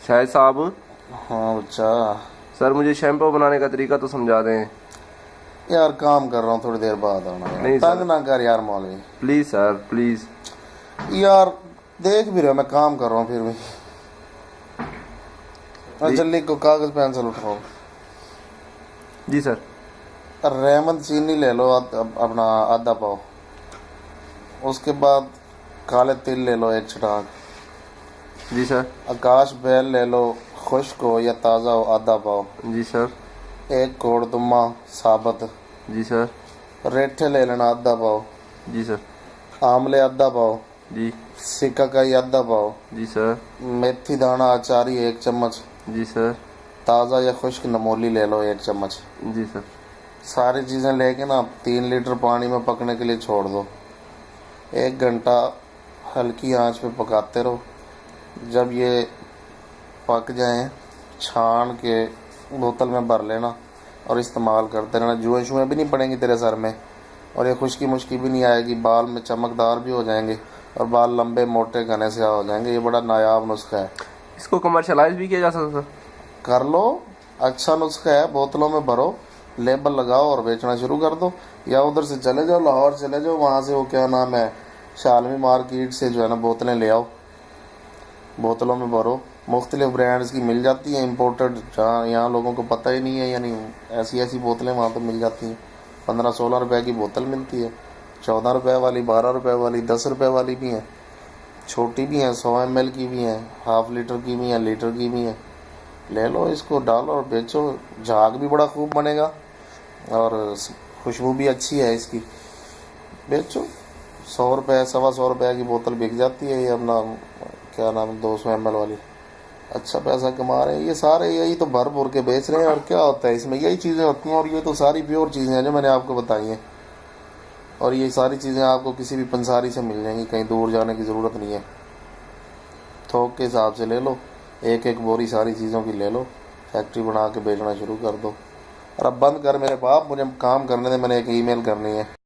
शाहिद साहब। हाँ बच्चा। सर मुझे शैम्पू बनाने का तरीका तो समझा दें। यार काम कर रहा हूँ, थोड़ी देर बाद आना यार। नहीं तंग सर, ना कर यार मौलवी। Please sir please. यार देख भी रहे हो मैं काम कर रहा हूँ फिर भी। प्लीज। जल्दी को कागज पेंसिल उठाओ। जी सर। रहमत चीनी ले लो अपना आधा पाव। उसके बाद काले तिल ले लो एक छटाक। जी सर। आकाश बेल ले लो, खुश्क हो या ताज़ा हो आधा पाव। जी सर। एक कोड़दुम्मा साबत। जी सर। रेठे ले लेना आधा पाव। जी सर। आमले आधा पाव। जी। सिकाकाई आधा पाव। जी सर। मेथी दाना अचारी एक चम्मच। जी सर। ताज़ा या खुश्क नमोली ले लो एक चम्मच। जी सर। सारी चीज़ें लेके ना 3 लीटर पानी में पकने के लिए छोड़ दो। 1 घंटा हल्की आंच पे पकाते रहो। जब ये पक जाएं छान के बोतल में भर लेना और इस्तेमाल करते रहना। जुएँ शुएँ भी नहीं पड़ेंगी तेरे सर में, और ये खुश्की मुश्की भी नहीं आएगी। बाल में चमकदार भी हो जाएंगे और बाल लंबे मोटे घने से हो जाएंगे। ये बड़ा नायाब नुस्खा है। इसको कमर्शलाइज भी किया जा सकता सर? कर लो, अच्छा नुस्खा है। बोतलों में भरो, लेबल लगाओ और बेचना शुरू कर दो। या उधर से चले जाओ, लाहौर चले जाओ, वहाँ से वो क्या नाम है, शालमी मार्केट से जो है ना बोतलें ले आओ, बोतलों में भरो। मुख्तलिफ ब्रांड्स की मिल जाती हैं इम्पोर्टेड, जहाँ यहाँ लोगों को पता ही नहीं है। यानी ऐसी ऐसी बोतलें वहाँ तो मिल जाती हैं। 15-16 रुपए की बोतल मिलती है। 14 रुपए वाली, 12 रुपए वाली, 10 रुपए वाली भी हैं, छोटी भी हैं, 100 ml की भी हैं, हाफ लीटर की भी हैं, लीटर की भी हैं। ले लो, इसको डालो और बेचो। झाग भी बड़ा खूब बनेगा और खुशबू भी अच्छी है इसकी। बेचो। 100 रुपये 125 की बोतल बिक जाती है। ये अपना क्या नाम, 200 ml वाली। अच्छा पैसा कमा रहे हैं ये सारे। यही तो भर भर के बेच रहे हैं। और क्या होता है इसमें, यही चीज़ें होती हैं। और ये तो सारी प्योर चीज़ें हैं जो मैंने आपको बताई हैं। और ये सारी चीज़ें आपको किसी भी पंसारी से मिल जाएंगी, कहीं दूर जाने की ज़रूरत नहीं है। थोक के हिसाब से ले लो, एक एक बोरी सारी चीज़ों की ले लो, फैक्ट्री बना के बेचना शुरू कर दो। और अब बंद कर मेरे बाप, मुझे काम करने दे, मैंने एक ईमेल करनी है।